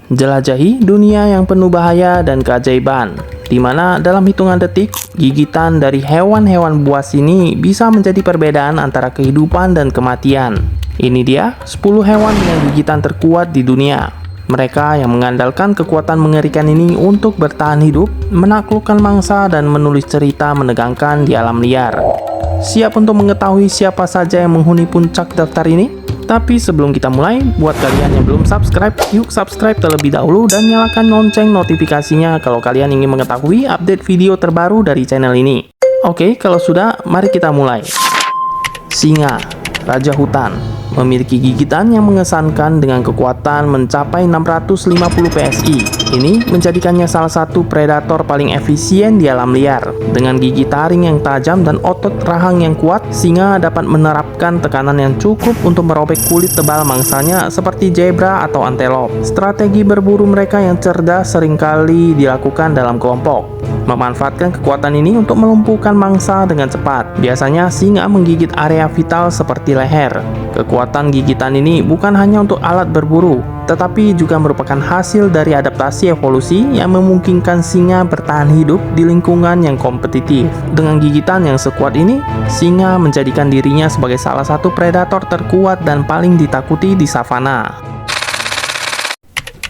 Jelajahi dunia yang penuh bahaya dan keajaiban, di mana dalam hitungan detik, gigitan dari hewan-hewan buas ini bisa menjadi perbedaan antara kehidupan dan kematian. Ini dia 10 hewan dengan gigitan terkuat di dunia. Mereka yang mengandalkan kekuatan mengerikan ini untuk bertahan hidup, menaklukkan mangsa, dan menulis cerita menegangkan di alam liar. Siap untuk mengetahui siapa saja yang menghuni puncak daftar ini? Tapi sebelum kita mulai, buat kalian yang belum subscribe, yuk subscribe terlebih dahulu dan nyalakan lonceng notifikasinya kalau kalian ingin mengetahui update video terbaru dari channel ini. Oke, kalau sudah, mari kita mulai. Singa, raja hutan, memiliki gigitan yang mengesankan dengan kekuatan mencapai 650 PSI. Ini menjadikannya salah satu predator paling efisien di alam liar. Dengan gigi taring yang tajam dan otot rahang yang kuat, singa dapat menerapkan tekanan yang cukup untuk merobek kulit tebal mangsanya seperti zebra atau antelop. Strategi berburu mereka yang cerdas seringkali dilakukan dalam kelompok, memanfaatkan kekuatan ini untuk melumpuhkan mangsa dengan cepat. Biasanya singa menggigit area vital seperti leher. Kekuatan gigitan ini bukan hanya untuk alat berburu, tetapi juga merupakan hasil dari adaptasi evolusi yang memungkinkan singa bertahan hidup di lingkungan yang kompetitif. Dengan gigitan yang sekuat ini, singa menjadikan dirinya sebagai salah satu predator terkuat dan paling ditakuti di savana.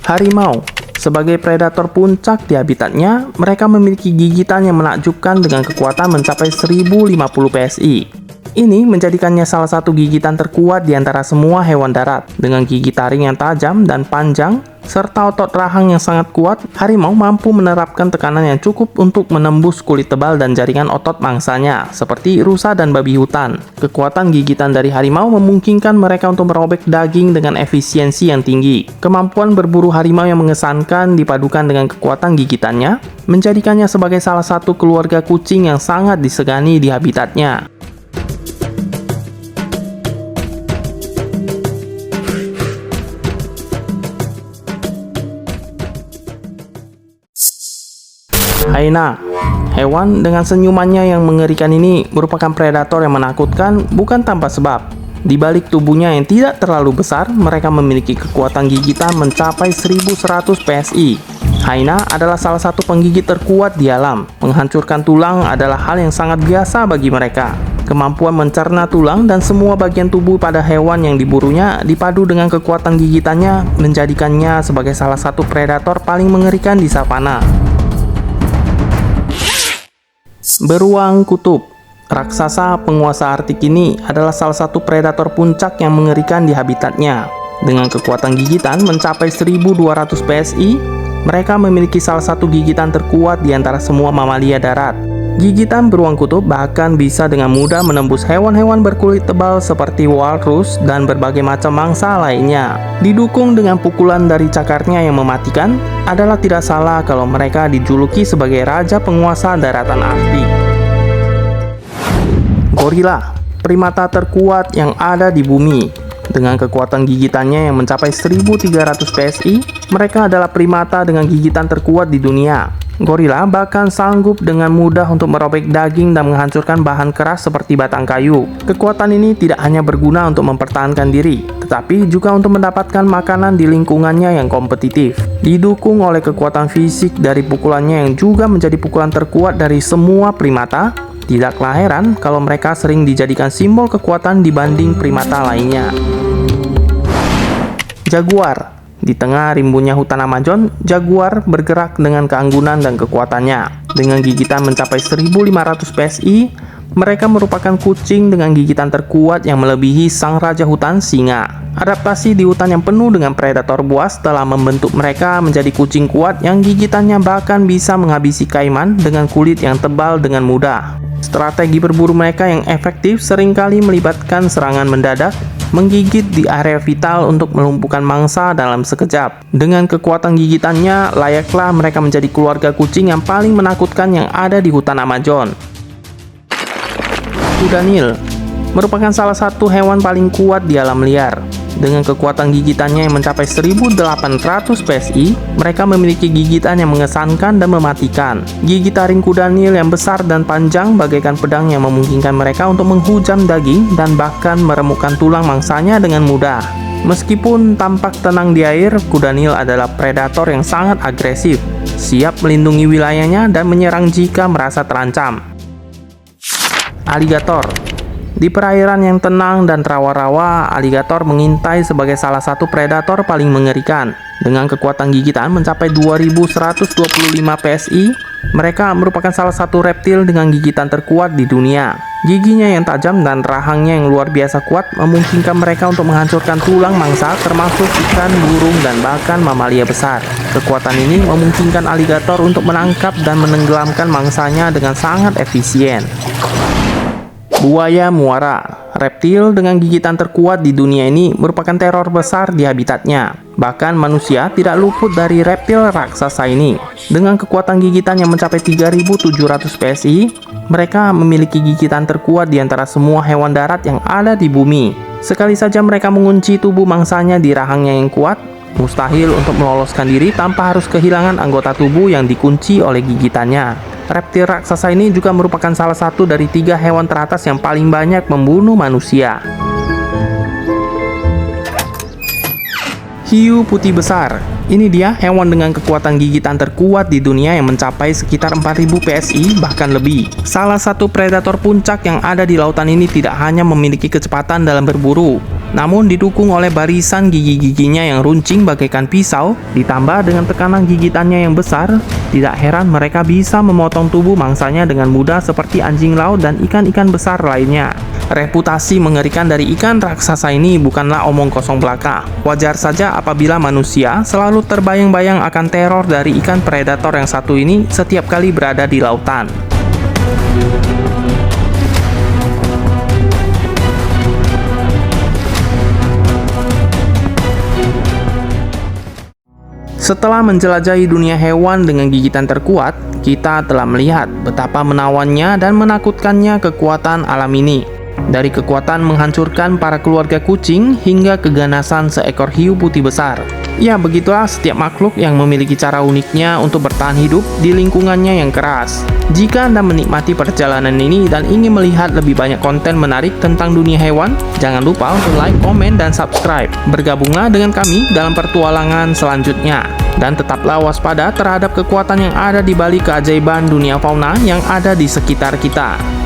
Harimau, sebagai predator puncak di habitatnya, mereka memiliki gigitan yang menakjubkan dengan kekuatan mencapai 1050 PSI. Ini menjadikannya salah satu gigitan terkuat di antara semua hewan darat. Dengan gigi taring yang tajam dan panjang, serta otot rahang yang sangat kuat, harimau mampu menerapkan tekanan yang cukup untuk menembus kulit tebal dan jaringan otot mangsanya, seperti rusa dan babi hutan. Kekuatan gigitan dari harimau memungkinkan mereka untuk merobek daging dengan efisiensi yang tinggi. Kemampuan berburu harimau yang mengesankan dipadukan dengan kekuatan gigitannya, menjadikannya sebagai salah satu keluarga kucing yang sangat disegani di habitatnya. Hyena, hewan dengan senyumannya yang mengerikan ini merupakan predator yang menakutkan bukan tanpa sebab. Di balik tubuhnya yang tidak terlalu besar, mereka memiliki kekuatan gigitan mencapai 1100 PSI. Hyena adalah salah satu penggigit terkuat di alam. Menghancurkan tulang adalah hal yang sangat biasa bagi mereka. Kemampuan mencerna tulang dan semua bagian tubuh pada hewan yang diburunya dipadu dengan kekuatan gigitannya menjadikannya sebagai salah satu predator paling mengerikan di savana. Beruang kutub, raksasa penguasa Arktik ini adalah salah satu predator puncak yang mengerikan di habitatnya. Dengan kekuatan gigitan mencapai 1200 PSI, mereka memiliki salah satu gigitan terkuat di antara semua mamalia darat. Gigitan beruang kutub bahkan bisa dengan mudah menembus hewan-hewan berkulit tebal seperti walrus dan berbagai macam mangsa lainnya. Didukung dengan pukulan dari cakarnya yang mematikan, adalah tidak salah kalau mereka dijuluki sebagai raja penguasa daratan Arktik. Gorila, primata terkuat yang ada di bumi. Dengan kekuatan gigitannya yang mencapai 1300 PSI, mereka adalah primata dengan gigitan terkuat di dunia. Gorila bahkan sanggup dengan mudah untuk merobek daging dan menghancurkan bahan keras seperti batang kayu. Kekuatan ini tidak hanya berguna untuk mempertahankan diri, tetapi juga untuk mendapatkan makanan di lingkungannya yang kompetitif. Didukung oleh kekuatan fisik dari pukulannya yang juga menjadi pukulan terkuat dari semua primata, tidaklah heran kalau mereka sering dijadikan simbol kekuatan dibanding primata lainnya. Jaguar. Di tengah rimbunnya hutan Amazon, jaguar bergerak dengan keanggunan dan kekuatannya. Dengan gigitan mencapai 1500 PSI, mereka merupakan kucing dengan gigitan terkuat yang melebihi sang raja hutan singa. Adaptasi di hutan yang penuh dengan predator buas telah membentuk mereka menjadi kucing kuat yang gigitannya bahkan bisa menghabisi kaiman dengan kulit yang tebal dengan mudah. Strategi berburu mereka yang efektif seringkali melibatkan serangan mendadak, menggigit di area vital untuk melumpuhkan mangsa dalam sekejap. Dengan kekuatan gigitannya, layaklah mereka menjadi keluarga kucing yang paling menakutkan yang ada di hutan Amazon. Kuda Nil merupakan salah satu hewan paling kuat di alam liar. Dengan kekuatan gigitannya yang mencapai 1800 PSI, mereka memiliki gigitan yang mengesankan dan mematikan. Gigi taring kuda Nil yang besar dan panjang bagaikan pedang yang memungkinkan mereka untuk menghujam daging dan bahkan meremukkan tulang mangsanya dengan mudah. Meskipun tampak tenang di air, kuda Nil adalah predator yang sangat agresif, siap melindungi wilayahnya dan menyerang jika merasa terancam. Aligator. Di perairan yang tenang dan rawa-rawa, aligator mengintai sebagai salah satu predator paling mengerikan. Dengan kekuatan gigitan mencapai 2125 PSI, mereka merupakan salah satu reptil dengan gigitan terkuat di dunia. Giginya yang tajam dan rahangnya yang luar biasa kuat memungkinkan mereka untuk menghancurkan tulang mangsa termasuk ikan, burung, dan bahkan mamalia besar. Kekuatan ini memungkinkan aligator untuk menangkap dan menenggelamkan mangsanya dengan sangat efisien. Buaya muara. Reptil dengan gigitan terkuat di dunia ini merupakan teror besar di habitatnya. Bahkan manusia tidak luput dari reptil raksasa ini. Dengan kekuatan gigitan yang mencapai 3700 PSI, mereka memiliki gigitan terkuat di antara semua hewan darat yang ada di bumi. Sekali saja mereka mengunci tubuh mangsanya di rahangnya yang kuat, mustahil untuk meloloskan diri tanpa harus kehilangan anggota tubuh yang dikunci oleh gigitannya. Reptil raksasa ini juga merupakan salah satu dari 3 hewan teratas yang paling banyak membunuh manusia. Hiu putih besar. Ini dia hewan dengan kekuatan gigitan terkuat di dunia yang mencapai sekitar 4000 PSI bahkan lebih. Salah satu predator puncak yang ada di lautan ini tidak hanya memiliki kecepatan dalam berburu, namun didukung oleh barisan gigi-giginya yang runcing bagaikan pisau, ditambah dengan tekanan gigitannya yang besar. Tidak heran mereka bisa memotong tubuh mangsanya dengan mudah seperti anjing laut dan ikan-ikan besar lainnya. Reputasi mengerikan dari ikan raksasa ini bukanlah omong kosong belaka. Wajar saja apabila manusia selalu terbayang-bayang akan teror dari ikan predator yang satu ini setiap kali berada di lautan. Setelah menjelajahi dunia hewan dengan gigitan terkuat, kita telah melihat betapa menawannya dan menakutkannya kekuatan alam ini. Dari kekuatan menghancurkan para keluarga kucing hingga keganasan seekor hiu putih besar. Ya, begitulah setiap makhluk yang memiliki cara uniknya untuk bertahan hidup di lingkungannya yang keras. Jika Anda menikmati perjalanan ini dan ingin melihat lebih banyak konten menarik tentang dunia hewan, jangan lupa untuk like, komen, dan subscribe. Bergabunglah dengan kami dalam petualangan selanjutnya. Dan tetaplah waspada terhadap kekuatan yang ada di balik keajaiban dunia fauna yang ada di sekitar kita.